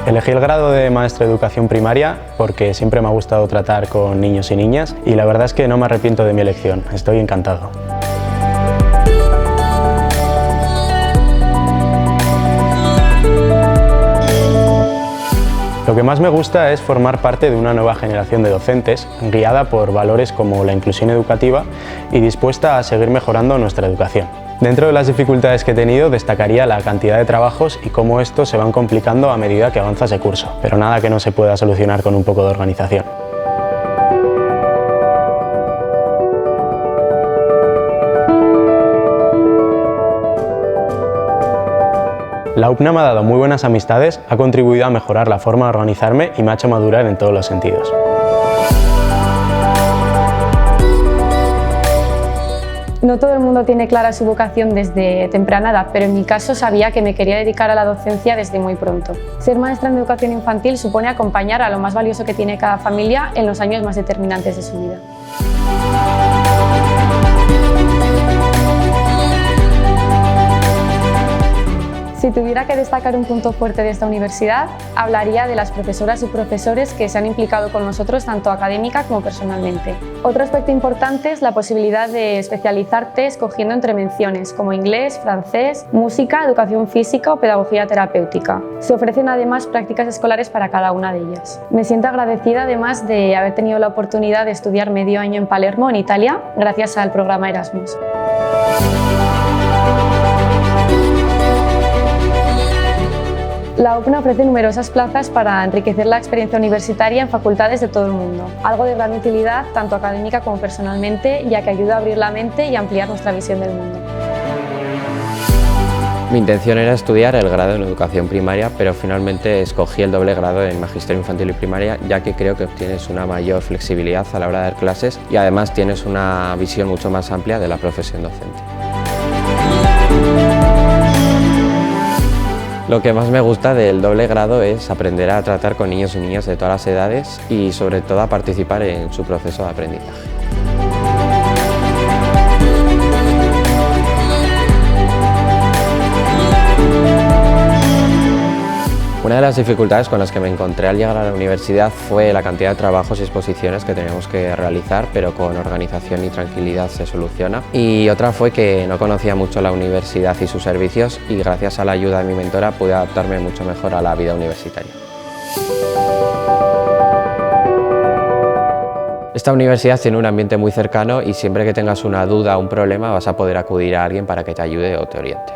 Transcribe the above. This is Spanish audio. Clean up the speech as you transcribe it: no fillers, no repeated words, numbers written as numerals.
Elegí el grado de maestro de educación primaria porque siempre me ha gustado tratar con niños y niñas y la verdad es que no me arrepiento de mi elección, estoy encantado. Lo que más me gusta es formar parte de una nueva generación de docentes, guiada por valores como la inclusión educativa y dispuesta a seguir mejorando nuestra educación. Dentro de las dificultades que he tenido, destacaría la cantidad de trabajos y cómo estos se van complicando a medida que avanza ese curso, pero nada que no se pueda solucionar con un poco de organización. La UPNA me ha dado muy buenas amistades, ha contribuido a mejorar la forma de organizarme y me ha hecho madurar en todos los sentidos. No todo el mundo tiene clara su vocación desde temprana edad, pero en mi caso sabía que me quería dedicar a la docencia desde muy pronto. Ser maestra en educación infantil supone acompañar a lo más valioso que tiene cada familia en los años más determinantes de su vida. Si tuviera que destacar un punto fuerte de esta universidad, hablaría de las profesoras y profesores que se han implicado con nosotros tanto académica como personalmente. Otro aspecto importante es la posibilidad de especializarte escogiendo entre menciones como inglés, francés, música, educación física o pedagogía terapéutica. Se ofrecen además prácticas escolares para cada una de ellas. Me siento agradecida además de haber tenido la oportunidad de estudiar medio año en Palermo, en Italia, gracias al programa Erasmus. La UPNA ofrece numerosas plazas para enriquecer la experiencia universitaria en facultades de todo el mundo, algo de gran utilidad tanto académica como personalmente, ya que ayuda a abrir la mente y ampliar nuestra visión del mundo. Mi intención era estudiar el grado en educación primaria, pero finalmente escogí el doble grado en magisterio infantil y primaria, ya que creo que obtienes una mayor flexibilidad a la hora de dar clases y además tienes una visión mucho más amplia de la profesión docente. Lo que más me gusta del doble grado es aprender a tratar con niños y niñas de todas las edades y sobre todo a participar en su proceso de aprendizaje. Una de las dificultades con las que me encontré al llegar a la universidad fue la cantidad de trabajos y exposiciones que teníamos que realizar, pero con organización y tranquilidad se soluciona. Y otra fue que no conocía mucho la universidad y sus servicios y gracias a la ayuda de mi mentora pude adaptarme mucho mejor a la vida universitaria. Esta universidad tiene un ambiente muy cercano y siempre que tengas una duda o un problema vas a poder acudir a alguien para que te ayude o te oriente.